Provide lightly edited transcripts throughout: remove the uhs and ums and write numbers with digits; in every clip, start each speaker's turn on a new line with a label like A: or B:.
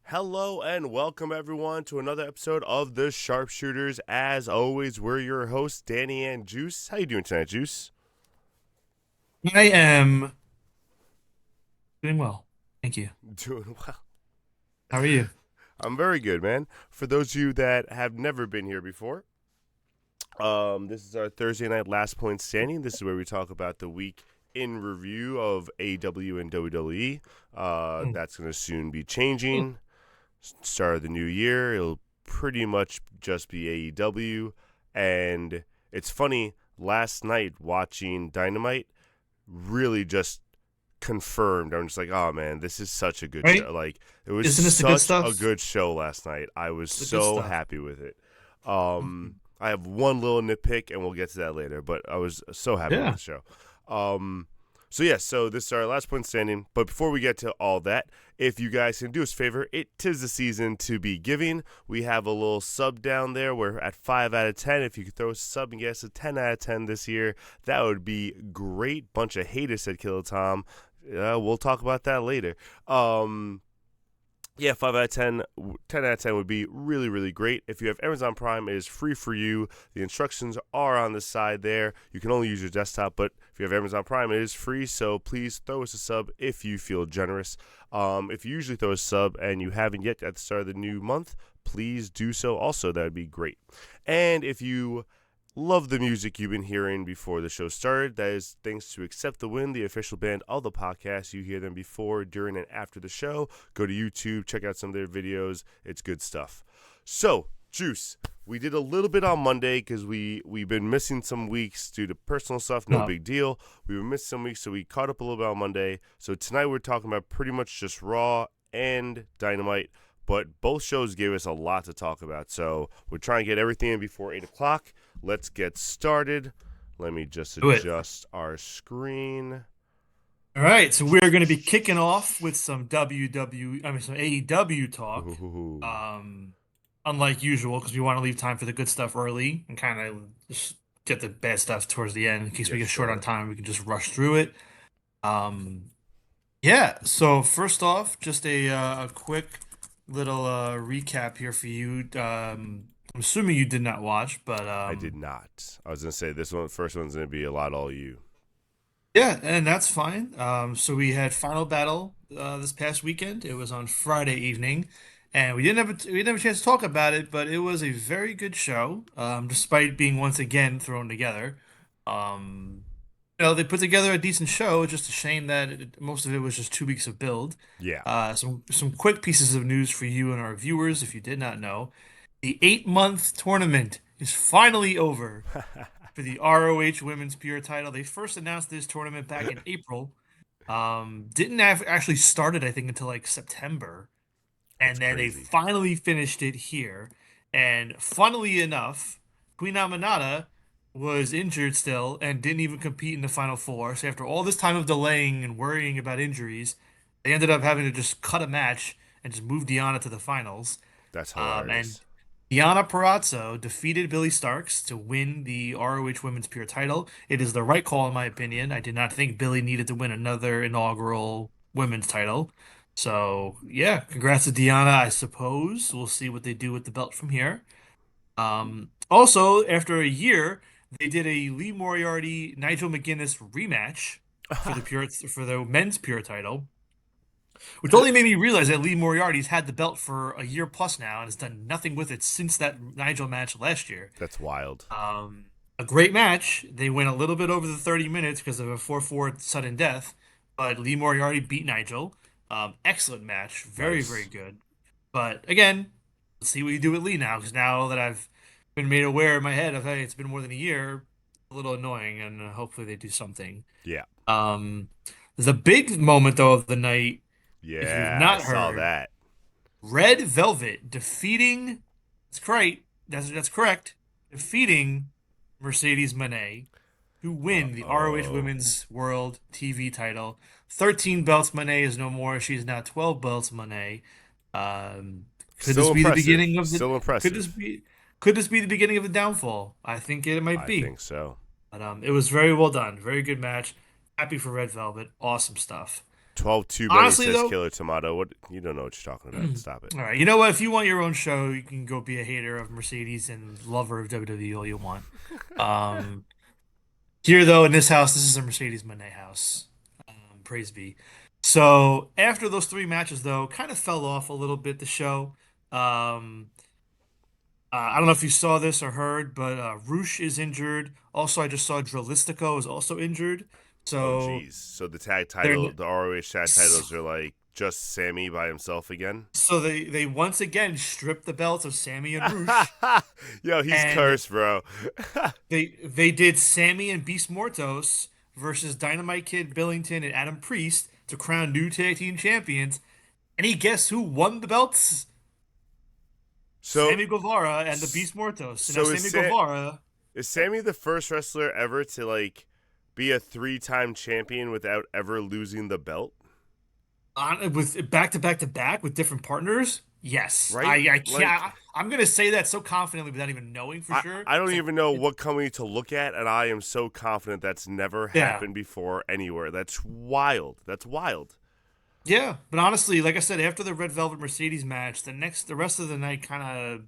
A: Hello and welcome everyone to another episode of the SharpSHOOTers. As always, we're your hosts, Danny and Juice. How you doing tonight, Juice?
B: I am doing well. Thank you.
A: Doing well.
B: How are you?
A: I'm very good, man. For those of you that have never been here before, this is our Thursday night last point standing. This is where we talk about the week in review of AEW and WWE.
B: Mm.
A: That's going to soon be changing. Start of the new year, it'll pretty much just be AEW. And it's funny, last night watching Dynamite really just confirmed. I'm just like, oh man, this is such a good
B: Right?
A: show. Like, it was
B: Isn't this the good
A: such a
B: stuff?
A: good show last night. I was
B: It's the good
A: so
B: stuff.
A: happy with it.
B: Mhm.
A: I have one little nitpick, and we'll get to that later. But I was so happy with
B: Yeah.
A: the show. Um, so this is our last point standing. But before we get to all that, if you guys can do us a favor, it tis the season to be giving. We have a little sub down there. We're at 5 out of 10. If you could throw us a sub and get us a 10 out of 10 this year, that would be great. Bunch of haters said Killer Tom. We'll talk about that later. Yeah, 5 out of 10, 10 out of 10 would be really, really great. If you have Amazon Prime, it is free for you. The instructions are on the side there. You can only use your desktop, but if you have Amazon Prime, it is free, so please throw us a sub if you feel generous. If you usually throw a sub and you haven't yet at the start of the new month, please do so also. That would be great. And if you love the music you've been hearing before the show started, that is thanks to Accept the Win, the official band of the podcast. You hear them before, during, and after the show. Go to YouTube, check out some of their videos. It's good stuff. So, Juice, we did a little bit on Monday because we've been missing some weeks due to personal stuff. No
B: No.
A: big deal. We were missing some weeks, so we caught up a little bit on Monday. So tonight we're talking about pretty much just Raw and Dynamite. But both shows gave us a lot to talk about. So we're trying to get everything in before 8 o'clock. Let's get started. Let me just
B: Do it.
A: adjust our screen.
B: All right. So we're going to be kicking off with some some AEW talk.
A: Ooh,
B: Um, Unlike usual, because we want to leave time for the good stuff early and kind of just get the bad stuff towards the end in case we
A: yes,
B: get short on
A: sir.
B: time. We can just rush through it. Um, Yeah, so first off, just a quick little recap here for you. I'm assuming you did not watch, but
A: I did not. I was gonna say this one, first one's gonna be a lot all you.
B: yeah, and that's fine. So we had Final Battle this past weekend. It was on Friday evening, and we didn't have a chance to talk about it, but it was a very good show, despite being once again thrown together. Um, they put together a decent show. It's just a shame that most of it was just 2 weeks of build.
A: Yeah.
B: Some quick pieces of news for you and our viewers, if you did not know. The 8-month tournament is finally over for the ROH Women's Pure Title. They first announced this tournament back in April. Didn't have actually started, I think, until like September,
A: That's
B: and then they
A: crazy.
B: finally finished it here. And funnily enough, Queen Aminata was injured still and didn't even compete in the Final Four. So after all this time of delaying and worrying about injuries, they ended up having to just cut a match and just move Deanna to the finals.
A: That's
B: And
A: hilarious.
B: Deanna Purrazzo defeated Billy Starks to win the ROH Women's Pure title. It is the right call, in my opinion. I did not think Billy needed to win another inaugural women's title. So, yeah, congrats to Deanna, I suppose. We'll see what they do with the belt from here. Also, after a year, they did a Lee Moriarty Nigel McGuinness rematch for the men's Pure title. Which only made me realize that Lee Moriarty's had the belt for a year plus now and has done nothing with it since that Nigel match last year.
A: That's wild.
B: Um, a great match. They went a little bit over the 30 minutes because of a 4-4 sudden death, but Lee Moriarty beat Nigel. Excellent match. Very, very
A: Nice.
B: good. But again, let's see what you do with Lee now, because now that I've been made aware in my head of, hey, it's been more than a year, a little annoying, and hopefully they do something.
A: Yeah.
B: Um, the big moment, though, of the night, if you've
A: Yeah, I
B: not
A: saw
B: heard,
A: that.
B: Red Velvet defeating, that's correct, that's correct, defeating Mercedes Moné to win the ROH
A: Uh-oh.
B: Women's World TV title. 13 belts Moné is no more. She is now 12 belts Moné. Could this
A: Still
B: be the
A: impressive.
B: beginning of the
A: Still
B: could this
A: impressive.
B: be could this be the beginning of the downfall? I think it might
A: I
B: be.
A: think so.
B: But it was very well done. Very good match. Happy for Red Velvet. Awesome stuff.
A: 12 too many,
B: Honestly,
A: says
B: though,
A: Killer Tomato. What? You don't know what you're talking about. Stop it.
B: all right, you know what? If you want your own show, you can go be a hater of Mercedes and lover of WWE all you want. Um, Here, though, in this house, this is a Mercedes Monday house. Praise be. So after those three matches, though, kind of fell off a little bit, the show. Um, I don't know if you saw this or heard, but Roosh is injured. Also, I just saw Dralistico is also injured.
A: Oh,
B: So
A: geez. So the tag
B: they're
A: title, the ROH tag titles are like just Sammy by himself again?
B: so they once again stripped the belts of Sammy and Roosh,
A: Yo, he's
B: and
A: cursed, bro.
B: they did Sammy and Beast Mortos versus Dynamite Kid Billington and Adam Priest to crown new tag team champions. Any guess who won the belts?
A: So,
B: Sammy Guevara and the
A: s-
B: Beast Mortos. And now
A: so
B: Sammy Guevara,
A: is Sammy the first wrestler ever to like be a 3-time champion without ever losing the belt?
B: with back to back to back with different partners. Yes,
A: Right?
B: I
A: Like
B: can't. I'm gonna say that so confidently without even knowing for sure.
A: I don't
B: 'Cause
A: even know what company to look at, and I am so confident that's never
B: yeah,
A: happened before anywhere. That's wild. That's wild.
B: yeah. But honestly, like I said, after the Red Velvet Mercedes match, the rest of the night kind of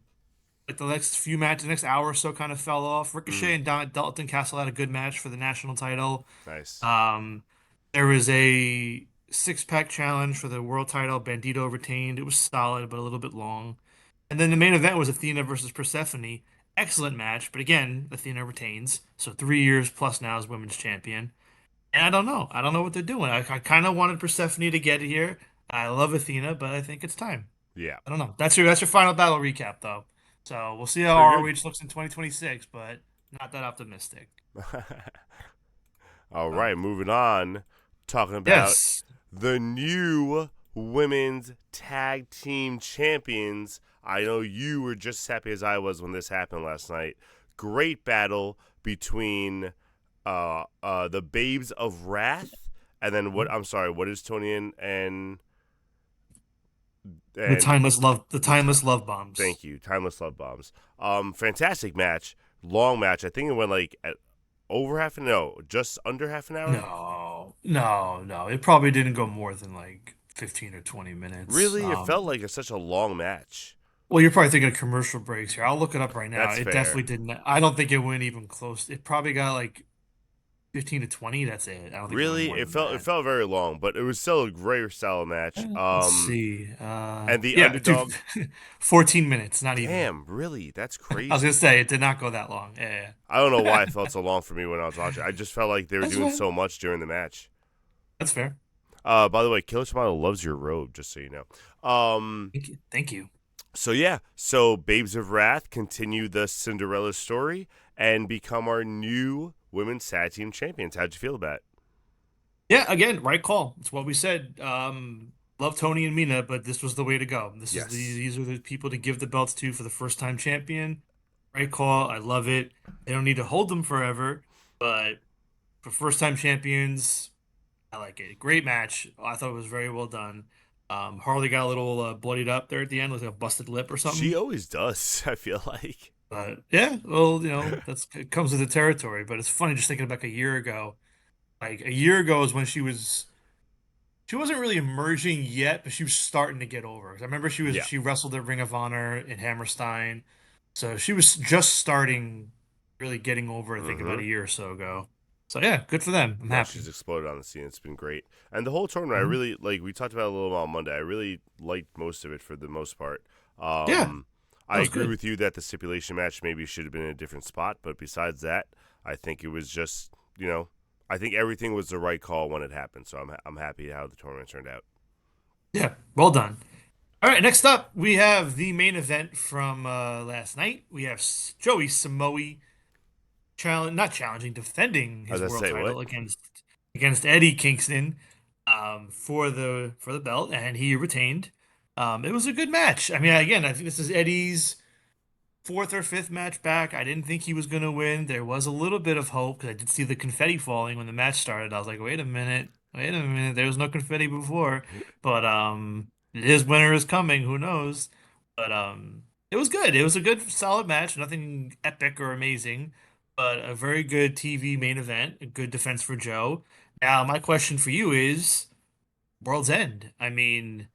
B: like the next few matches, the next hour or so kind of fell off.
A: Mm,
B: Ricochet and Dalton Castle had a good match for the national title.
A: nice.
B: Um, there was a six-pack challenge for the world title. Bandito retained. It was solid, but a little bit long. And then the main event was Athena versus Persephone. Excellent match, but again, Athena retains. So 3 years plus now as women's champion. And I don't know. I don't know what they're doing. I kind of wanted Persephone to get here. I love Athena, but I think it's time.
A: Yeah.
B: I don't know. That's your final battle recap, though. So we'll see how
A: Very good.
B: ROH looks in 2026, but not that optimistic.
A: All
B: Uh,
A: right, moving on. Talking about
B: yes.
A: the new women's tag team champions. I know you were just as happy as I was when this happened last night. Great battle between the Babes of Wrath and then what I'm sorry, what is Tony and
B: The
A: the
B: timeless love bombs.
A: thank you, Timeless Love Bombs. Fantastic match, long match. I think it went like at over half an no, just under half an hour.
B: No, no, no. It probably didn't go more than like 15 or 20 minutes.
A: Really, it felt like such a long match.
B: Well, you're probably thinking of commercial breaks here. I'll look it up right now.
A: That's
B: It definitely
A: fair.
B: didn't. I don't think it went even close. It probably got like 15 to 20. That's it. I don't think it went
A: Really,
B: more than
A: it
B: that.
A: felt very long, but it was still a great solid match.
B: Let's see.
A: And the
B: Yeah, dude,
A: underdog,
B: 14 minutes, not even.
A: damn, really, that's
B: I was gonna
A: crazy.
B: say it did not go that long. Yeah,
A: I don't know why
B: yeah.
A: it felt so long for me when I was watching. I just felt like they were
B: That's
A: doing
B: fair.
A: so much during the match.
B: That's fair.
A: By the way, Killer Tomato loves your robe, just so you know.
B: Thank you. Thank you.
A: So yeah, so Babes of Wrath continue the Cinderella story and become our new women's tag team champions. How'd you feel about it?
B: Yeah, again, right call. It's what we said. Love Tony and Mina, but this was the way to go.
A: Yes.
B: These are the people to give the belts to for the first time champion. Right call. I love it. They don't need to hold them forever, but for first time champions, I like it. Great match. I thought it was very well done. Harley got a little bloodied up there at the end, with like a busted lip or
A: She
B: something.
A: always does, I feel like.
B: But yeah, well, it comes with the territory. But it's funny just thinking back a year ago. Like a year ago is when she wasn't really emerging yet, but she was starting to get over. 'Cause I remember
A: Yeah.
B: she wrestled at Ring of Honor in Hammerstein, so she was just starting, really getting over. I think about
A: Mm-hmm.
B: a year or so ago. So yeah, good for them. I'm
A: No,
B: happy.
A: she's exploded on the scene. It's been great. And the whole tournament, I
B: Mhm.
A: really like. We talked about it a little on Monday. I really liked most of it for the most part.
B: Yeah,
A: Um,
B: that
A: I
B: was
A: agree
B: good.
A: with you that the stipulation match maybe should have been in a different spot. But besides that, I think it was just I think everything was the right call when it happened. So I'm happy how the tournament turned out.
B: Yeah, well done. All right, next up we have the main event from last night. We have Joey Samoa not challenging, defending
A: I was
B: his
A: gonna
B: world
A: say what?
B: title against Eddie Kingston for the belt, and he retained. It was a good match. I mean, again, I think this is Eddie's fourth or fifth match back. I didn't think he was going to win. There was a little bit of hope because I did see the confetti falling when the match started. I was like, wait a minute. There was no confetti before, but his winner is coming. Who knows? But it was good. It was a good, solid match. Nothing epic or amazing, but a very good TV main event. A good defense for Joe. Now, my question for you is. World's End. I mean,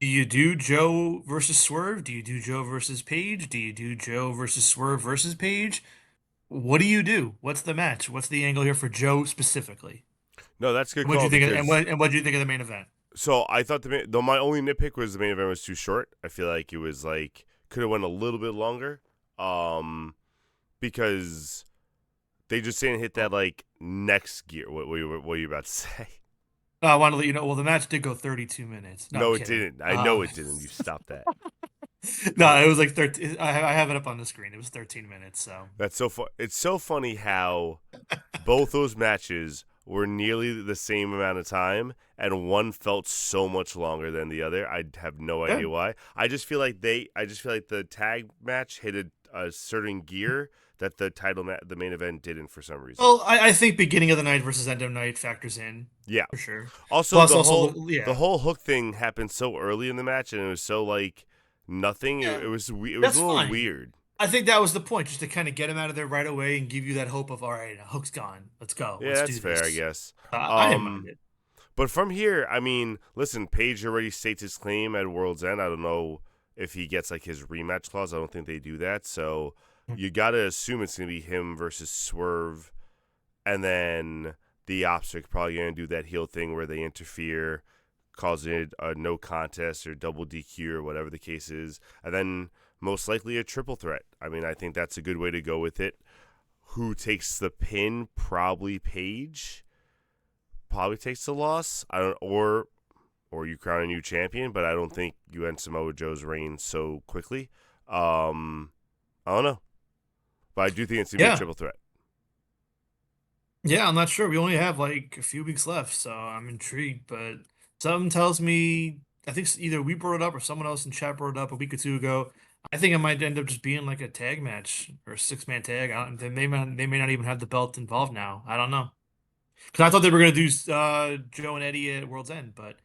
B: do you do Joe versus Swerve? Do you do Joe versus Paige? Do you do Joe versus Swerve versus Paige? What do you do? What's the match? What's the angle here for Joe specifically?
A: No, that's a good
B: And what do
A: call
B: you think?
A: because
B: And what do you think of the main event?
A: so I thought though my only nitpick was the main event was too short. I feel like it was like could have went a little bit longer. Because they just didn't hit that like next gear. What are you about to say?
B: I want to let you know. Well, the match did go 32 minutes. No, I'm
A: No, it
B: kidding.
A: didn't. I know it didn't. You stop that.
B: No, it was like 13. I have it up on the screen. It was 13 minutes. So
A: That's so fun. It's so funny how both those matches were nearly the same amount of time, and one felt so much longer than the other. I have no
B: yeah.
A: idea why. I just feel like the tag match hit a certain gear that the main event didn't for some reason.
B: Well, I think beginning of the night versus end of night factors in
A: Yeah.
B: for sure.
A: Also,
B: Plus, also,
A: the
B: yeah,
A: whole hook thing happened so early in the match, and it was so like nothing.
B: yeah,
A: It was
B: that's
A: a little
B: fine.
A: weird.
B: I think that was the point, just to kind of get him out of there right away and give you that hope of, all right, Hook's gone. Let's go.
A: Yeah,
B: Let's
A: that's
B: do
A: fair, I
B: this.
A: guess.
B: I didn't mind
A: Um,
B: it.
A: but from here, I mean, listen, Page already states his claim at World's End. I don't know if he gets like his rematch clause. I don't think they do that. So you got to assume it's gonna be him versus Swerve, and then the opposite probably gonna do that heel thing where they interfere, cause it a no contest or double DQ or whatever the case is, and then most likely a triple threat. I mean, I think that's a good way to go with it. Who takes the pin? Probably Page. Probably takes the loss. I don't or you crown a new champion, but I don't think you end Samoa Joe's reign so quickly. I don't know, but I do think it's gonna be a
B: Yeah.
A: triple threat.
B: Yeah, I'm not sure. We only have like a few weeks left, so I'm intrigued. But something tells me, I think either we brought it up or someone else in chat brought it up a week or two ago. I think it might end up just being like a tag match or a six-man tag. They may not even have the belt involved now. I don't know. Because I thought they were gonna do Joe and Eddie at World's End, but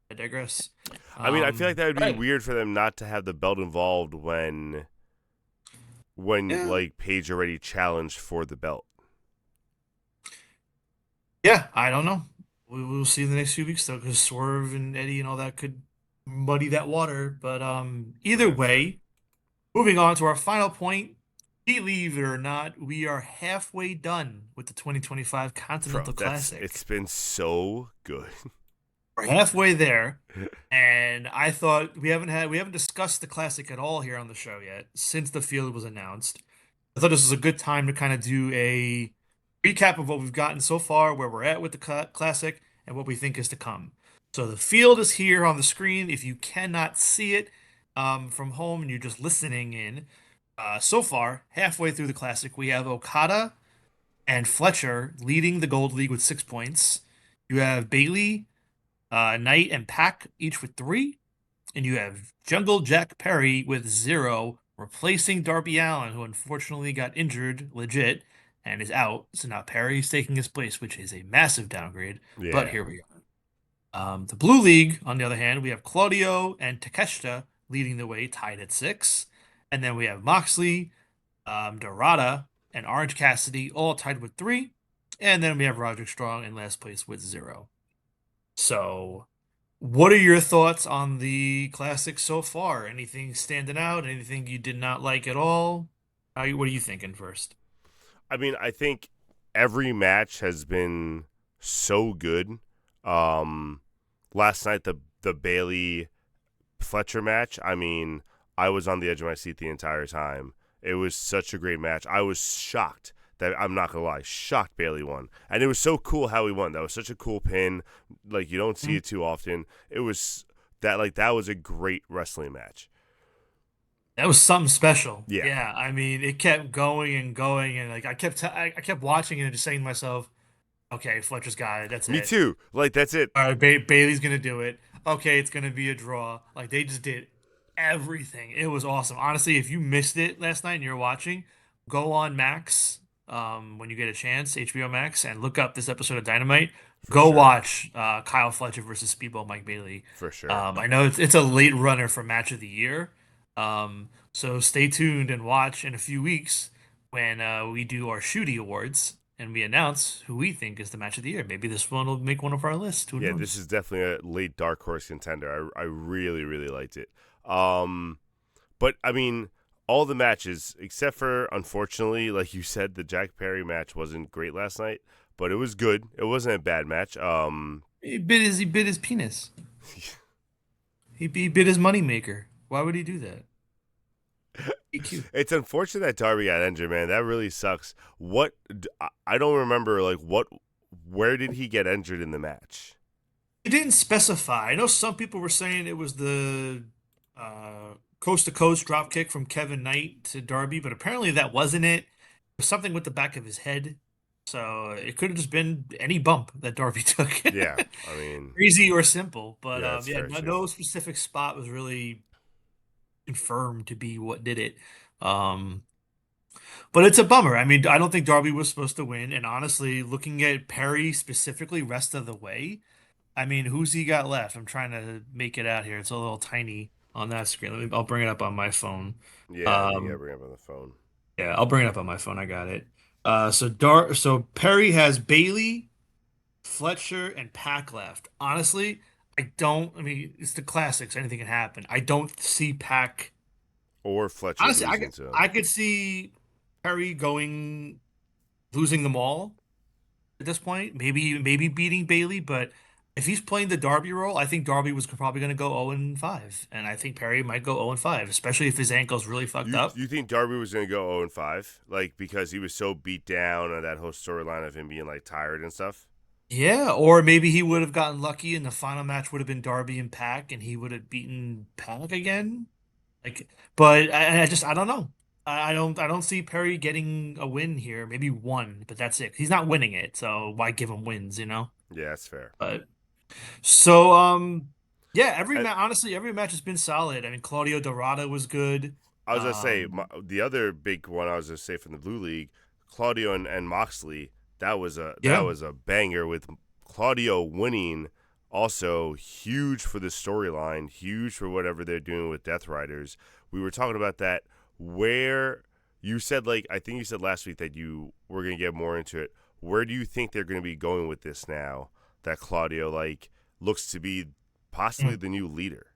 B: I digress.
A: I mean, I feel like that would be
B: Right.
A: weird for them not to have the belt involved when
B: Yeah.
A: like Page already challenged for the belt.
B: Yeah, I don't know. We'll see in the next few weeks though, because Swerve and Eddie and all that could muddy that water. But either
A: That's true.
B: way, moving on to our final point. Believe it or not, we are halfway done with the 2025
A: Bro,
B: Continental
A: that's it's
B: Classic.
A: been so good.
B: We're halfway there, and I thought we haven't discussed the classic at all here on the show yet since the field was announced. I thought this was a good time to kind of do a recap of what we've gotten so far, where we're at with the classic, and what we think is to come. So the field is here on the screen. If you cannot see it from home and you're just listening in, so far, halfway through the classic, we have Okada and Fletcher leading the Gold League with 6 points. You have Bailey, Knight, and Pack each with three. And you have Jungle Jack Perry with zero, replacing Darby Allin, who unfortunately got injured legit and is out. So now Perry's taking his place, which is a massive downgrade. But
A: Yeah,
B: here we are. The Blue League, on the other hand, we have Claudio and Takeshita leading the way, tied at six. And then we have Moxley, Dorada, and Orange Cassidy all tied with three. And then we have Roderick Strong in last place with zero. So, what are your thoughts on the classic so far? Anything standing out? Anything you did not like at all? What are you thinking first?
A: I mean, I think every match has been so good. Um, Last night the Bailey Fletcher match. I mean, I was on the edge of my seat the entire time. It was such a great match. I was shocked that I'm not gonna lie, shocked Bailey won, and it was so cool how he won. That was such a cool pin. Like you don't see
B: Hmm?
A: it too often. It was that was a great wrestling match.
B: That was something special.
A: Yeah,
B: Yeah, I mean, it kept going and going, and like I kept watching it and just saying to myself, "Okay, Fletcher's got it. That's
A: me
B: it.
A: too. Like that's it
B: All right, Bailey's gonna do it. Okay, it's gonna be a draw." Like they just did everything. It was awesome. Honestly, if you missed it last night and you're watching, go on Max when you get a chance, HBO Max, and look up this episode of Dynamite.
A: for
B: Go
A: sure,
B: watch Kyle Fletcher versus Speedball Mike Bailey.
A: for sure.
B: I know it's a late runner for Match of the Year. So stay tuned and watch in a few weeks when we do our Shooty Awards and we announce who we think is the match of the year. Maybe this one will make one of our lists. Who
A: Yeah, this
B: knows?
A: is definitely a late dark horse contender. I really really liked it. Um, but I mean, all the matches except for unfortunately, like you said, the Jack Perry match wasn't great last night, but it was good. It wasn't a bad match.
B: He bit his penis. He bit his moneymaker. Why would he do that? EQ.
A: It's unfortunate that Darby got injured, man. That really sucks. I don't remember like what where did he get injured in the match?
B: It didn't specify. I know some people were saying it was the coast to coast drop kick from Kevin Knight to Darby, but apparently that wasn't it. It was something with the back of his head. So it could have just been any bump that Darby took.
A: Yeah, I mean,
B: Crazy or simple. But
A: yeah, that's
B: yeah,
A: fair
B: no,
A: too.
B: no specific spot was really confirmed to be what did it. Um, but it's a bummer. I mean, I don't think Darby was supposed to win. And honestly, looking at Perry specifically, rest of the way. I mean, who's he got left? I'm trying to make it out here. It's a little tiny on that screen. I'll bring it up on my phone.
A: Yeah, you gotta
B: Um,
A: bring up on the phone.
B: yeah, I'll bring it up on my phone. I got it. So Perry has Bailey, Fletcher, and Pack left. Honestly, I mean, it's the classics. Anything can happen. I don't see Pack.
A: Or Fletcher
B: Honestly,
A: losing to
B: I
A: him.
B: could see Perry going losing them all at this point. Maybe beating Bailey, but if he's playing the Darby role, I think Darby was probably going to go 0 and 5, and I think Perry might go 0 and 5, especially if his ankle's really fucked up.
A: You think Darby was gonna go 0 and 5, like because he was so beat down on that whole storyline of him being like tired and stuff?
B: Yeah, or maybe he would have gotten lucky and the final match would have been Darby and Pac and he would have beaten Pac again. Like, but I don't know. I don't see Perry getting a win here. Maybe one, but that's it. He's not winning it, so why give him wins, you know?
A: Yeah, that's fair.
B: But so, yeah,
A: I,
B: honestly, every match has been solid. I mean, Claudio Dorada was good.
A: I was gonna say
B: Um,
A: the other big one I was gonna say from the Blue League, Claudio and Moxley. That
B: yeah.
A: was a banger with Claudio winning. Also huge for the storyline, huge for whatever they're doing with Death Riders. We were talking about that where you said like I think you said last week that you were gonna get more into it. Where do you think they're gonna be going with this now that Claudio like looks to be possibly
B: Mm.
A: the new leader?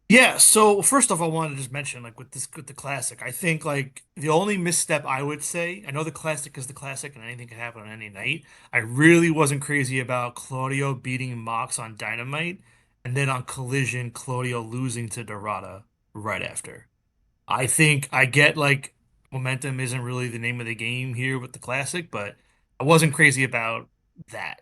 B: Yeah, so first off, I wanted to just mention, like with the classic, I think like the only misstep I would say, I know the classic is the classic and anything can happen on any night. I really wasn't crazy about Claudio beating Mox on Dynamite and then on Collision, Claudio losing to Dorada right after. I think I get like momentum isn't really the name of the game here with the classic, but I wasn't crazy about that.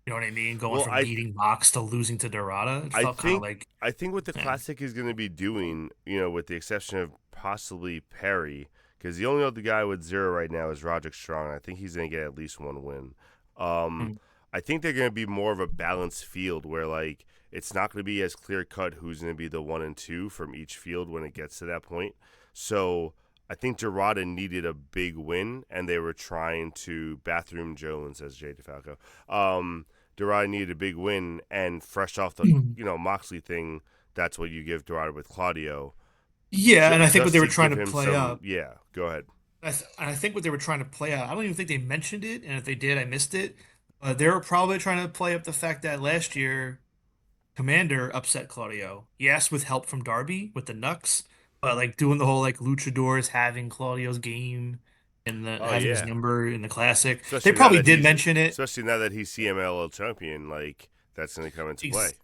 B: You know what I mean? Going
A: Well,
B: from beating Mox to losing to Dorada, it
A: I
B: felt kind of
A: think
B: like,
A: I think what the
B: yeah.
A: classic is going to be doing, with the exception of possibly Perry, because the only other guy with zero right now is Roderick Strong. I think he's going to get at least one win. Um,
B: Mm.
A: I think they're going to be more of a balanced field where like it's not going to be as clear cut who's going to be the one and two from each field when it gets to that point. So I think Dorada needed a big win, and they were trying to bathroom Jones as Jay DeFalco. Dorada needed a big win, and fresh off the Moxley thing, that's what you give Dorada with Claudio,
B: Yeah, and I think what
A: just
B: they were
A: to
B: trying
A: give
B: to
A: him
B: play
A: some.
B: up,
A: Yeah, go ahead.
B: I think what they were trying to play out, I don't even think they mentioned it, and if they did, I missed it. They were probably trying to play up the fact that last year Commander upset Claudio. Yes, with help from Darby with the Nux, but like doing the whole like luchadors having Claudio's game and the
A: Oh
B: having his
A: yeah,
B: number in the classic. They probably did mention it.
A: especially now that he's CMLL champion, like that's going to come into play.
B: Ex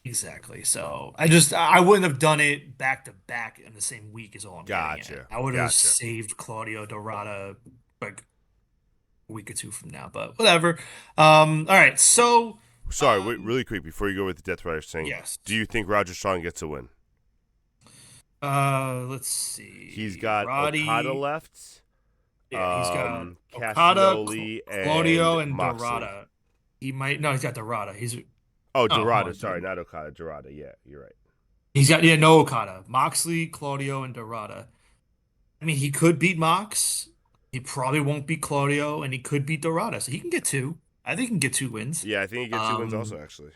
B: exactly. So I wouldn't have done it back to back in the same week is all I'm getting at.
A: Gotcha,
B: I would have
A: gotcha.
B: saved Claudio Dorada like a week or two from now, but whatever. All right. So,
A: Sorry, wait,
B: um,
A: really quick before you go with the Death Rider thing.
B: yes.
A: Do you think Roger Strong gets a win?
B: Let's
A: He's
B: see.
A: got Okada
B: Roddy.
A: left,
B: Yeah, he's got Okada,
A: Cassioli, and
B: Claudio, and
A: Moxley.
B: Dorada. He might no, he's got Dorada.
A: Oh,
B: Hold
A: Dorada.
B: on.
A: Sorry, not Okada. Dorada. Yeah, you're right.
B: He's got no Okada. Moxley, Claudio, and Dorada. I mean, he could beat Mox. He probably won't beat Claudio, and he could beat Dorada. So he can get two. I think he can get two wins.
A: Yeah, I think he gets two wins also,
B: Um,
A: actually.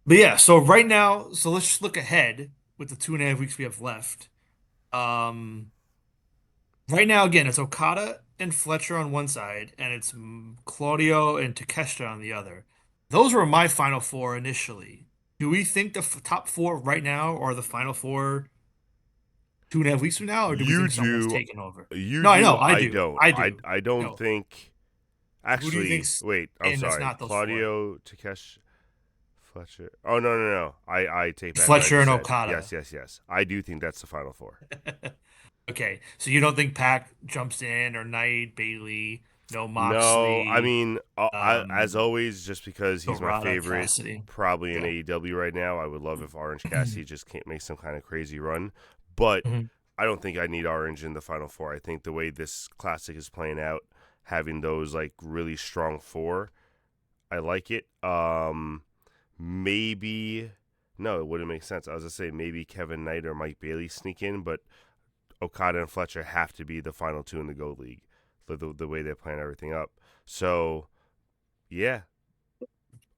B: but yeah, so right now, so let's just look ahead with the 2.5 weeks we have left. Um, right now, again, it's Okada. and Fletcher on one side, and it's Claudio and Takeshita on the other. Those were my final four initially. Do we think the top four right now are the final four 2.5 weeks from now, or do we
A: You
B: think someone's
A: do,
B: taken over?
A: you
B: No, I
A: do.
B: know, I
A: I
B: do,
A: don't.
B: I
A: I
B: do.
A: I don't
B: No,
A: think.
B: who do you
A: Actually,
B: think's
A: wait. I'm
B: in that's
A: sorry.
B: not those four?
A: Claudio Takeshi Fletcher. Oh no. I take back what I
B: Fletcher
A: just
B: and
A: said. Yes,
B: Okada.
A: yes, yes. I do think that's the final four.
B: Okay, so you don't think Pac jumps in or Knight, Bailey, no
A: No, I
B: Moxley,
A: mean, as
B: um,
A: always, just because he's my
B: Dorada,
A: favorite,
B: Cassidy?
A: probably in
B: Yeah.
A: AEW right now. I would love if Orange Cassidy just can't make some kind of crazy run, but
B: Mhm.
A: I don't think I need Orange in the final four. I think the way this classic is playing out, having those like really strong four, I like it. Maybe no, it wouldn't make sense. I was gonna say maybe Kevin Knight or Mike Bailey sneak in, but Okada and Fletcher have to be the final two in the Gold League, the way they plan everything up. So yeah,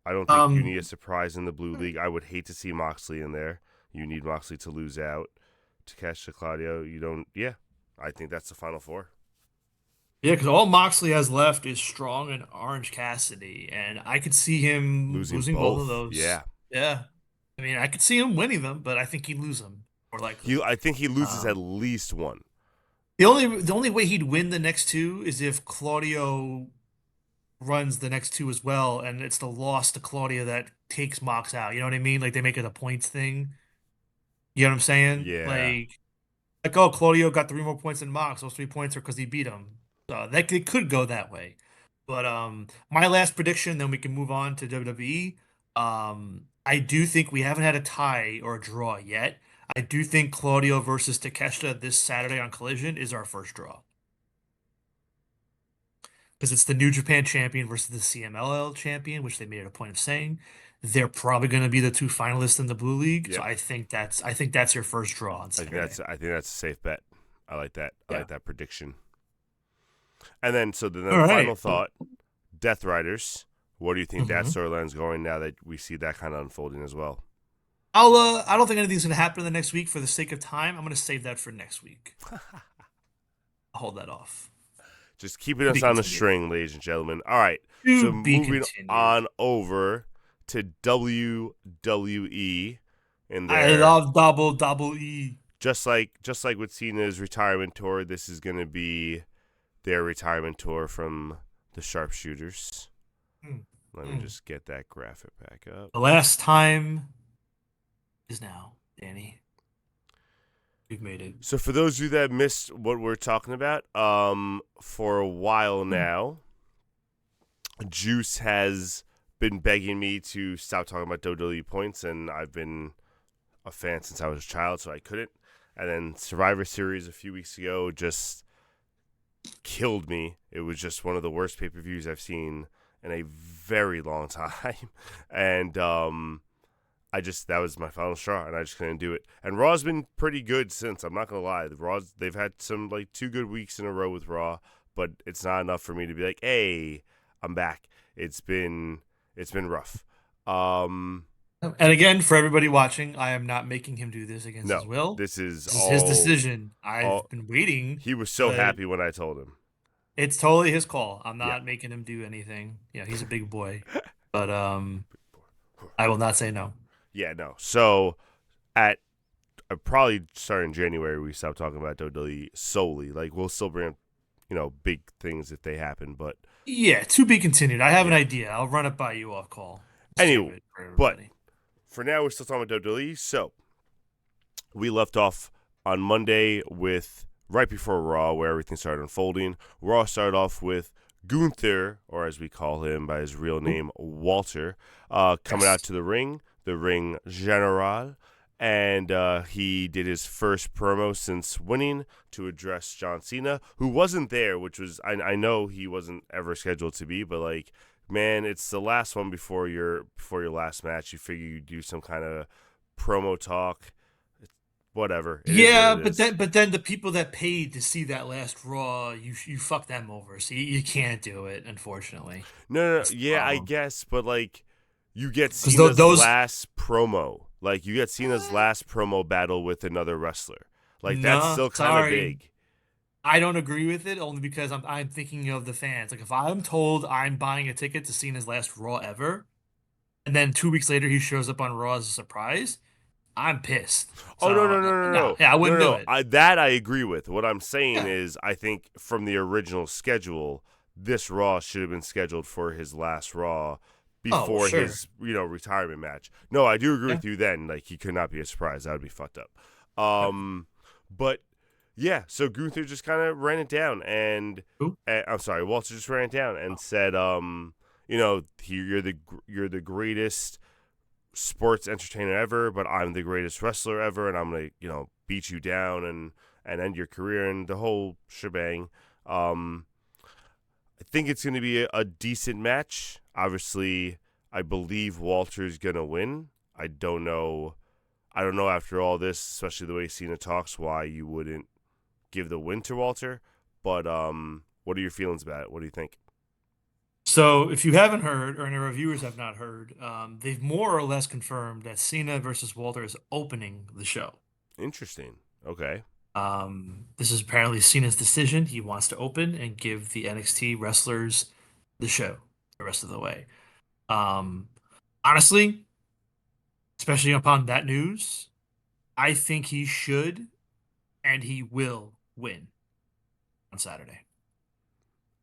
A: I don't think you
B: Um,
A: need a surprise in the Blue League. I would hate to see Moxley in there. You need Moxley to lose out to catch the Claudio. You don't. Yeah, I think that's the final four.
B: yeah, because all Moxley has left is Strong and Orange Cassidy, and I could see him
A: Losing
B: losing both of
A: both.
B: those.
A: Yeah,
B: Yeah, I mean, I could see him winning them, but I think he'd lose them more likely.
A: I think he loses at
B: Um,
A: least one.
B: the only way he'd win the next two is if Claudio runs the next two as well, and it's the loss to Claudio that takes Mox out. You know what I mean? Like they make it a points thing. You know what I'm saying?
A: Yeah.
B: Like, oh, Claudio got 3 more points than Mox. Those 3 points are because he beat him. So that it could go that way. But my last prediction, then we can move on to WWE. I do think we haven't had a tie or a draw yet. I do think Claudio versus Takeshita this Saturday on Collision is our first draw because it's the New Japan champion versus the CMLL champion, which they made it a point of saying. They're probably going to be the two finalists in the Blue League, so
A: Yep.
B: I think that's your first draw on Saturday.
A: I think that's a safe bet. I like that. I
B: Yeah.
A: like that prediction. And then
B: All
A: the final
B: right.
A: thought, Death Riders. What do you think that
B: Mhm.
A: storyline's going now that we see that kind of unfolding as well?
B: I don't think anything's gonna happen in the next week for the sake of time. I'm gonna save that for next week. I'll hold that off.
A: Just keeping
B: To
A: us
B: be
A: on the
B: continued.
A: string, ladies and gentlemen. All right.
B: To
A: So
B: be
A: moving
B: continued.
A: on over to WWE in
B: I
A: their
B: love double E.
A: just like with Cena's retirement tour, this is going to be their retirement tour from the Sharpshooters.
B: Mm,
A: Let me
B: mm.
A: just get that graphic back up.
B: The last time is now, Danny. We've made it.
A: So for those of you that missed what we're talking about, for a while now, Juice has been begging me to stop talking about WWE points, and I've been a fan since I was a child, so I couldn't. And then Survivor Series a few weeks ago just killed me. It was just one of the worst pay-per-views I've seen in a very long time. And that was my final straw, and I just couldn't do it. And Raw's been pretty good since. I'm not gonna lie, they've had some like 2 good weeks in a row with Raw, but it's not enough for me to be like, hey, I'm back. It's been rough.
B: And again, for everybody watching, I am not making him do this against his
A: No,
B: will.
A: this is
B: This is his
A: all
B: decision. I've
A: all.
B: been waiting,
A: He was so
B: but
A: happy when I told him.
B: it's totally his call. I'm
A: Yeah.
B: not making him do anything. He's a big boy, but I will not say no.
A: Yeah, no. So at probably starting January, we stopped talking about WWE solely. Like we'll still bring up, big things if they happen, but
B: Yeah, to be continued. I have an
A: yeah.
B: idea. I'll run it by you off call. Save
A: Anyway,
B: it for
A: but
B: everybody.
A: for now, we're still talking about WWE. So we left off on Monday with right before Raw, where everything started unfolding. Raw started off with Gunther, or as we call him by his real name, Walter, coming out
B: Yes.
A: to the ring general, and he did his first promo since winning to address John Cena, who wasn't there, which was I know he wasn't ever scheduled to be, but like, man, it's the last one before your last match. You figure you do some kind of promo talk. Whatever. It is what
B: Yeah,
A: it
B: but
A: is.
B: then the people that paid to see that last Raw, you fuck them over. So you can't do it, unfortunately.
A: No,
B: That's the
A: yeah, I
B: problem.
A: guess, but like, you get
B: Because
A: Cena's
B: those
A: last promo. Like, you get Cena's last promo battle with another wrestler. Like, that's
B: no,
A: still kind of
B: sorry.
A: big.
B: I don't agree with it only because I'm thinking of the fans. Like if I'm told I'm buying a ticket to Cena's last Raw ever, and then 2 weeks later he shows up on Raw as a surprise, I'm pissed.
A: Oh no
B: So
A: no no no
B: no,
A: no
B: yeah, I
A: no
B: wouldn't do
A: no!
B: it.
A: That I agree with. What I'm saying
B: Yeah.
A: is, I think from the original schedule, this Raw should have been scheduled for his last Raw
B: Oh, well,
A: before
B: sure.
A: his retirement match. No, I do agree
B: Yeah.
A: with you. Then like he could not be a surprise. That would be fucked up.
B: Okay.
A: But yeah, so Gunther just kind of ran it down, and
B: Who?
A: I'm sorry, Walter just ran it down and
B: Oh.
A: said, you're the greatest sports entertainer ever, but I'm the greatest wrestler ever, and I'm gonna beat you down and end your career and the whole shebang. Um, I think it's gonna be a decent match. Obviously, I believe Walter's gonna win. I don't know. I don't know after all this, especially the way Cena talks, why you wouldn't give the win to Walter. But what are your feelings about it? What do you think?
B: So if you haven't heard, or any reviewers have not heard, they've more or less confirmed that Cena versus Walter is opening the show.
A: Interesting. Okay.
B: This is apparently Cena's decision. He wants to open and give the NXT wrestlers the show the rest of the way. Um, Honestly, especially upon that news, I think he should and he will win on Saturday.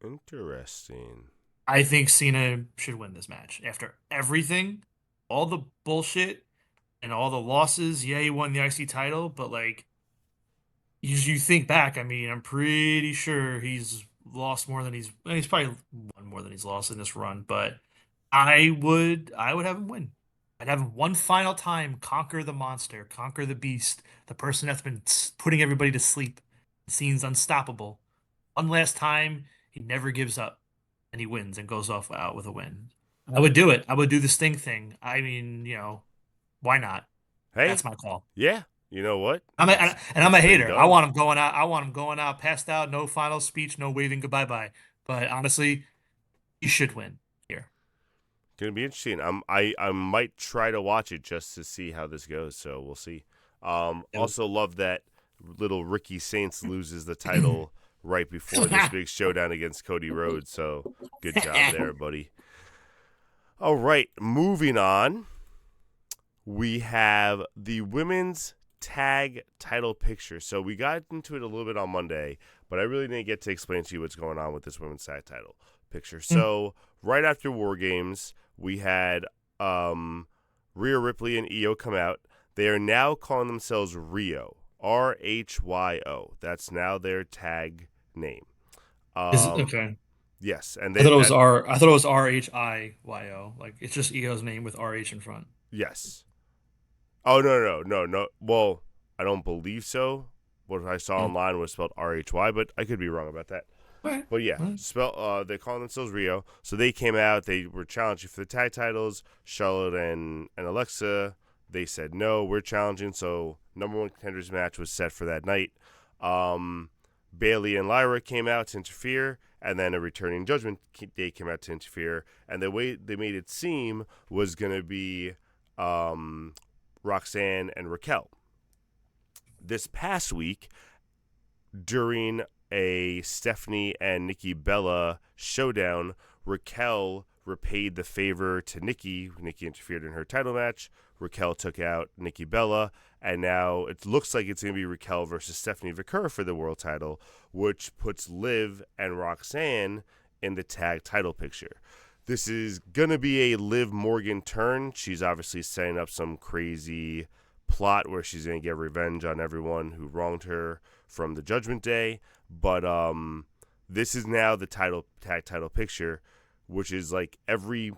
A: Interesting.
B: I think Cena should win this match after everything, all the bullshit and all the losses. Yeah, he won the IC title, but like you think back, I mean, I'm pretty sure he's lost more than he's probably won more than he's lost in this run, but I would have him win. I'd have him one final time conquer the monster, conquer the beast, the person that's been putting everybody to sleep, seems unstoppable. One last time, he never gives up and he wins and goes off out with a win. I would do it. I would do the Sting thing. I mean, why not? That's
A: Hey,
B: my call.
A: yeah. You know what?
B: I'm a
A: It's been
B: hater. I
A: done.
B: want him going out. I want him going out, passed out, no final speech, no waving goodbye bye. But honestly, he should win here.
A: Gonna be interesting. I might try to watch it just to see how this goes. So we'll see. Also love that little Ricky Saints loses the title right before this big showdown against Cody Rhodes. So good job there, buddy. All right, moving on. We have the women's tag title picture. So we got into it a little bit on Monday, but I really didn't get to explain to you what's going on with this women's tag title picture. So right after War Games, we had Rhea Ripley and Io come out. They are now calling themselves Rio, RHYO. That's now their tag name.
B: Is it
A: Um,
B: okay?
A: yes, and
B: I thought it was
A: that
B: R. I thought it was RHIYO. Like it's just Io's name with RH in front.
A: yes. Oh no. Well, I don't believe so. What I saw
B: Mm.
A: online was spelled RHY, but I could be wrong about that.
B: All right.
A: But yeah,
B: All right.
A: they call themselves Rio. So they came out. They were challenging for the tag titles. Charlotte and Alexa. They said no, we're challenging. So number one contenders match was set for that night. Bailey and Lyra came out to interfere, and then a returning Judgment Day came out to interfere. And the way they made it seem was going to be Roxanne and Raquel. This past week, during a Stephanie and Nikki Bella showdown, Raquel repaid the favor to Nikki. Nikki interfered in her title match. Raquel took out Nikki Bella, and now it looks like it's going to be Raquel versus Stephanie Vickers for the world title, which puts Liv and Roxanne in the tag title picture. This is going to be a Liv Morgan turn. She's obviously setting up some crazy plot where she's going to get revenge on everyone who wronged her from the Judgment Day. But this is now the tag title picture, which is like every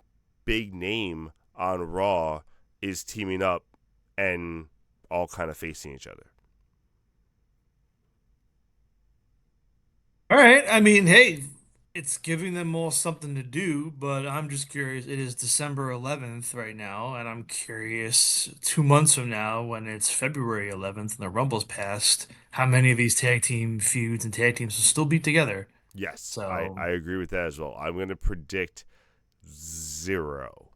A: big name on Raw is teaming up and all kind of facing each other.
B: All right. I mean, hey, it's giving them all something to do, but I'm just curious. It is December 11th right now, and I'm curious 2 months from now, when it's February 11th and the Rumble's passed, how many of these tag team feuds and tag teams will still be together.
A: Yes, I
B: So,
A: agree with that as well. I'm going to predict zero.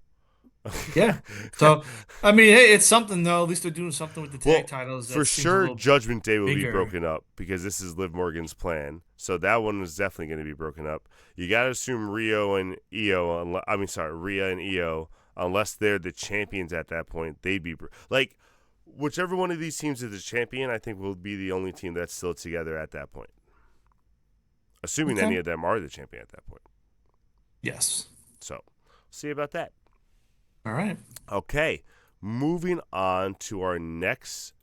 B: Yeah. So, I mean, hey, it's something though. At least they're doing something with the tag
A: Well,
B: titles
A: for
B: that seems a
A: sure,
B: little
A: Judgment Day will be
B: bigger.
A: broken up because this is Liv Morgan's plan. So that one is definitely going to be broken up. You got to assume Rio and Io, I mean, sorry, Rhea and Io, unless they're the champions at that point, they'd be like whichever one of these teams is the champion. I think will be the only team that's still together at that point, assuming any
B: Okay.
A: of them are the champion at that point.
B: Yes.
A: So, see about that.
B: All right.
A: Okay, moving on to our next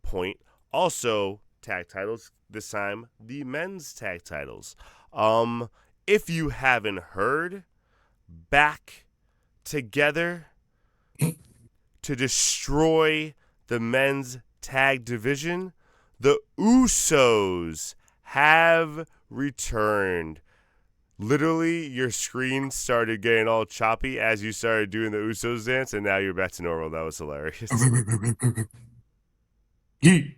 A: point. Also, tag titles. This time, the men's tag titles. Um, if you haven't heard, back together to destroy the men's tag division. The Usos have returned. Literally, your screen started getting all choppy as you started doing the Usos dance, and now you're back to normal. That was hilarious.
B: Yee.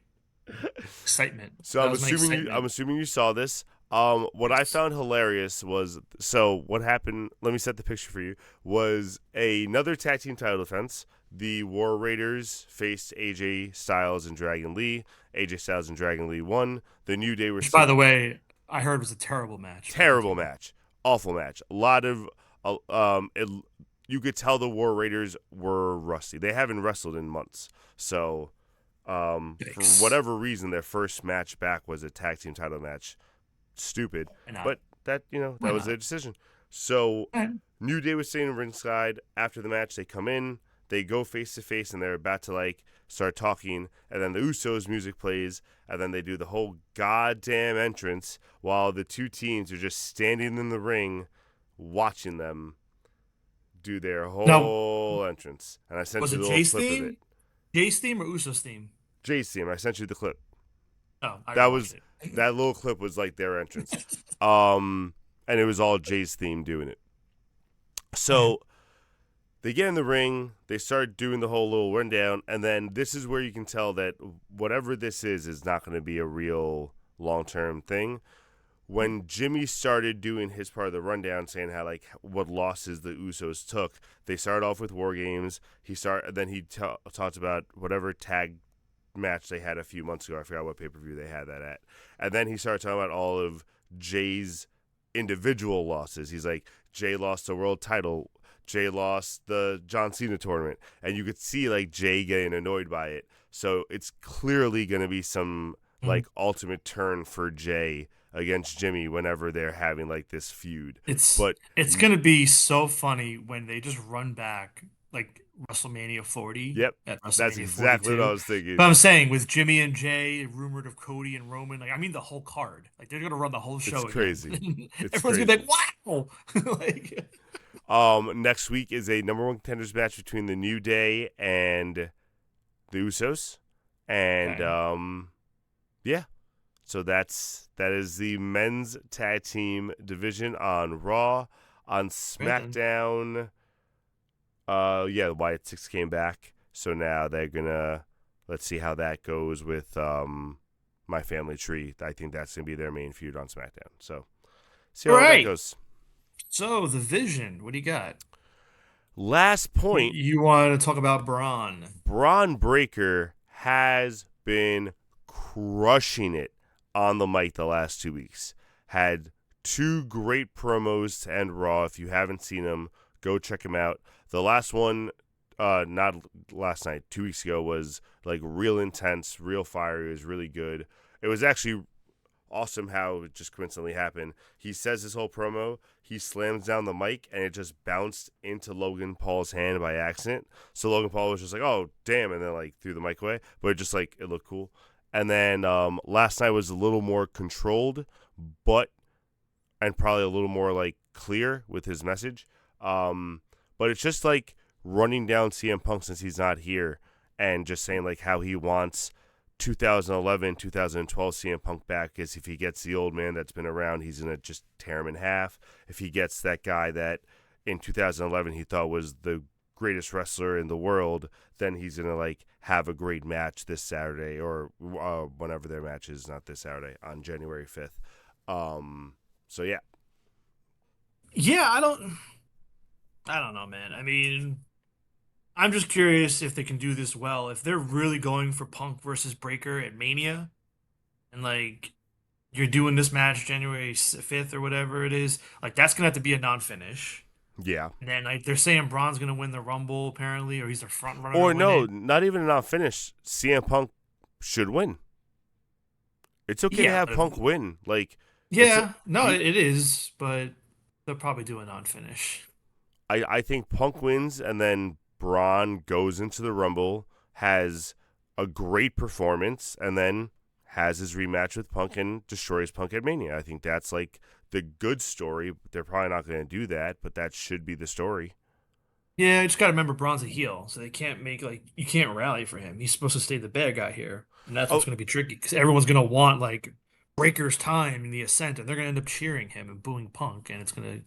B: Excitement.
A: So
B: That
A: I'm
B: was my
A: assuming you. I'm
B: excitement.
A: assuming you saw this. What I
B: Yes.
A: found hilarious was what happened. Let me set the picture for you. Was another tag team title defense. The War Raiders faced AJ Styles and Dragon Lee. AJ Styles and Dragon Lee won. The New Day were
B: Which, by
A: seen
B: the way, I heard was a terrible match, but
A: terrible
B: continue.
A: match, awful match. A lot of you could tell the War Raiders were rusty. They haven't wrestled in months, so for
B: Yikes.
A: whatever reason, their first match back was a tag team title match. Stupid,
B: Why not?
A: but that that
B: Why
A: was
B: not?
A: their decision. So
B: All right.
A: New Day was sitting ringside after the match. They come in, they go face to face, and they're about to like start talking. And then the Usos music plays, and then they do the whole goddamn entrance while the two teams are just standing in the ring, watching them do their
B: Now,
A: whole entrance. And I sent
B: was
A: you
B: it
A: the little
B: Jay's
A: clip of it.
B: theme? Jay's theme or Uso's theme?
A: Jay's team. I sent you the clip.
B: Oh, I
A: That
B: gotta watch
A: was
B: it.
A: that little clip was like their entrance. Um, and it was all Jay's theme doing it.
B: All right.
A: So they get in the ring, they start doing the whole little rundown, and then this is where you can tell that whatever this is not going to be a real long term thing. When Jimmy started doing his part of the rundown, saying how like what losses the Usos took, they started off with War Games. Then he talked about whatever tag match they had a few months ago. I forgot what pay per view they had that at. And then he started talking about all of Jay's individual losses. He's like, Jay lost the world title. Jay lost the John Cena tournament. And you could see like Jay getting annoyed by it. So it's clearly going to be some
B: Mm.
A: like ultimate turn for Jay against Jimmy whenever they're having like this feud.
B: It's
A: But
B: it's gonna be so funny when they just run back like WrestleMania 40
A: yep,
B: at
A: that's
B: WrestleMania
A: exactly what I
B: 42.
A: was thinking.
B: But I'm saying with Jimmy and Jay, rumored of Cody and Roman, like I mean the whole card. Like they're gonna run the whole
A: It's
B: show again.
A: crazy. It's
B: Everyone's gonna be
A: crazy.
B: like, wow. Like
A: Next week is a number one contenders match between the New Day and the Usos, and
B: okay.
A: yeah. So that is the men's tag team division on Raw. On
B: Right then.
A: SmackDown, yeah, the Wyatt Six came back, so now they're gonna let's see how that goes with My Family Tree. I think that's gonna be their main feud on SmackDown. So see
B: All
A: how that
B: right.
A: goes.
B: So the vision, what do you got?
A: Last point.
B: You want to talk about Braun?
A: Braun Breaker has been crushing it on the mic the last 2 weeks. Had two great promos to end Raw. If you haven't seen them, go check them out. The last one, not last night, 2 weeks ago, was like real intense, real fiery. It was really good. It was actually awesome how it just coincidentally happened. He says his whole promo, he slams down the mic, and it just bounced into Logan Paul's hand by accident. So Logan Paul was just like, "Oh, damn," and then like threw the mic away. But it just like it looked cool. And then last night was a little more controlled, but and probably a little more like clear with his message. But it's just like running down CM Punk since he's not here, and just saying like how he wants 2011, 2012 CM Punk back is if he gets the old man that's been around, he's going to just tear him in half. If he gets that guy that in 2011 he thought was the greatest wrestler in the world, then he's going to like have a great match this Saturday or whenever their match is, not this Saturday, on January 5th. So yeah.
B: Yeah, I don't know, man. I mean, I'm just curious if they can do this well. If they're really going for Punk versus Breaker at Mania, and like you're doing this match January 5th or whatever it is, like that's gonna have to be a non-finish.
A: Yeah.
B: And then like they're saying Braun's gonna win the Rumble apparently, or he's the front runner to
A: Or
B: win
A: no,
B: it.
A: not even a non-finish. CM Punk should win. It's okay to
B: Yeah,
A: have
B: but
A: Punk win. Like it's
B: yeah, no,
A: he.
B: it is, but they'll probably do a non-finish.
A: I think Punk wins and then Braun goes into the Rumble, has a great performance, and then has his rematch with Punk and destroys Punk at Mania. I think that's like the good story. They're probably not going to do that, but that should be the story.
B: Yeah, you just gotta remember Braun's a heel, so they can't make like you can't rally for him. He's supposed to stay the bad guy here, and that's what's
A: Oh,
B: gonna be tricky because everyone's gonna want like Breaker's time in the Ascent, and they're gonna end up cheering him and booing Punk, and it's gonna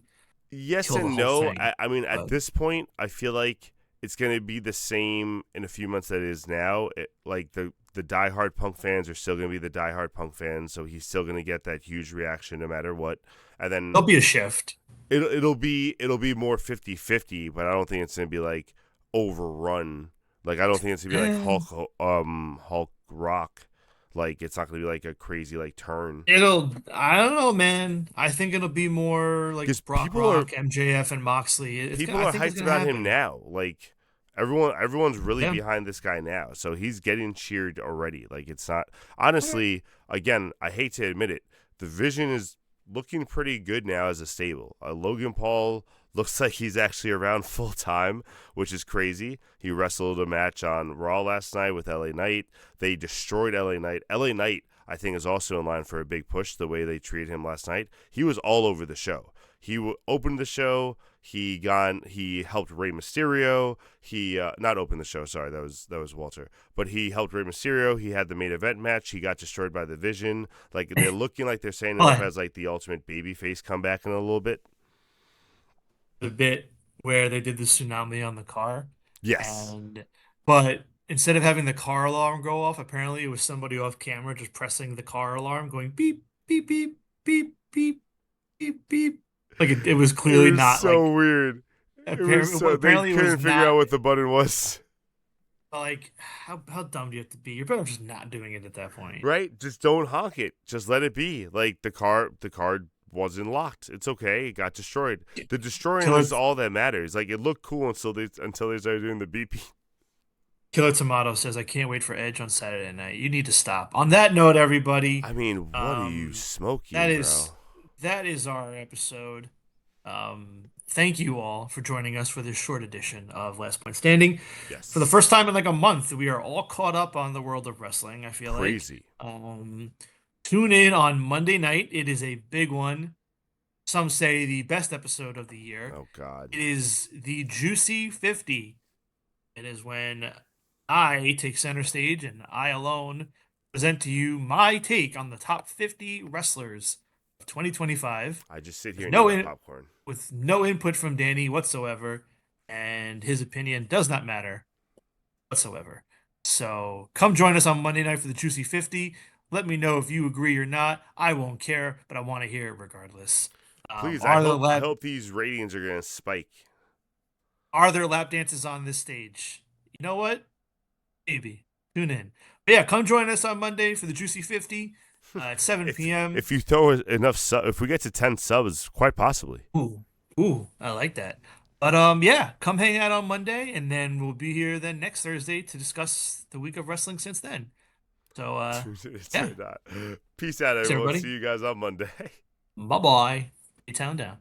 A: yes
B: kill the
A: and
B: whole
A: no.
B: thing.
A: I mean, at
B: But
A: this point, I feel like it's going to be the same in a few months that it is now. Like the diehard Punk fans are still going to be the diehard Punk fans, so he's still going to get that huge reaction no matter what. And then
B: there'll be a shift.
A: it'll be more 50-50, but I don't think it's going to be like overrun. Like I don't think it's going to be like
B: Eh,
A: Hulk Rock. Like it's not going to be like a crazy like turn.
B: I don't know, man. I think it'll be more
A: Because
B: like Brock Rock, MJF, and Moxley.
A: people
B: I
A: are
B: think it's
A: hyped
B: gonna
A: about him
B: happen.
A: now. Like everyone's really
B: Yeah.
A: behind this guy now. So he's getting cheered already. Like it's not honestly, again, I hate to admit it, the vision is looking pretty good now as a stable. Logan Paul looks like he's actually around full time, which is crazy. He wrestled a match on Raw last night with LA Knight. They destroyed LA Knight. LA Knight, I think, is also in line for a big push the way they treated him last night. He was all over the show. He opened the show. He helped Rey Mysterio. He not opened the show. Sorry, that was Walter. But he helped Rey Mysterio. He had the main event match. He got destroyed by the Vision. Like they're looking like they're setting him up
B: But
A: as like the ultimate babyface comeback in a little bit.
B: the bit where they did the tsunami on the car,
A: Yes.
B: and but instead of having the car alarm go off, apparently it was somebody off camera just pressing the car alarm, going beep beep beep beep beep beep beep. Like it was
A: It
B: clearly
A: was
B: not
A: so
B: like
A: weird. It was
B: apparently
A: so they
B: apparently it was
A: couldn't figure out
B: not
A: what the button was.
B: like how dumb do you have to be? You're better just not doing it at that point.
A: Right? Just don't honk it. Just let it be. Like the car wasn't locked. It's okay. It got destroyed. The destroying
B: Killer
A: is all that matters. Like it looked cool until they started doing the beeping.
B: Killer Tomato says, I can't wait for Edge on Saturday night. You need to stop. On that note, everybody,
A: I mean, what are you
B: um, that
A: smoking,
B: is
A: bro?
B: that is our episode. Thank you all for joining us for this short edition of Last Point Standing. For the
A: Yes.
B: first time in like a month, we are all caught up on the world of wrestling, I feel like.
A: Crazy.
B: Um, Tune in on Monday night. It is a big one. Some say the best episode of the year.
A: Oh God.
B: It is the Juicy 50. It is when I take center stage and I alone present to you my take on the top 50 wrestlers of 2025
A: I just sit here
B: with
A: and eat
B: no
A: my
B: in
A: popcorn.
B: with no input from Danny whatsoever, and his opinion does not matter whatsoever. So come join us on Monday night for the Juicy 50. Let me know if you agree or not. I won't care, but I want to hear it regardless.
A: Please, I
B: Are there
A: hope I
B: lap
A: hope these ratings are gonna spike.
B: are there lap dances on this stage? You know what? Maybe. Tune in. But yeah, come join us on Monday for the Juicy 50 at 7
A: if
B: p.m.
A: if you throw enough if we get to 10 subs, quite possibly.
B: Ooh, ooh, I like that. But yeah, come hang out on Monday, and then we'll be here then next Thursday to discuss the week of wrestling since then. So
A: Tune in
B: yeah,
A: or not. Peace out,
B: thanks
A: everyone.
B: everybody.
A: See you guys on Monday.
B: Bye bye. Town down.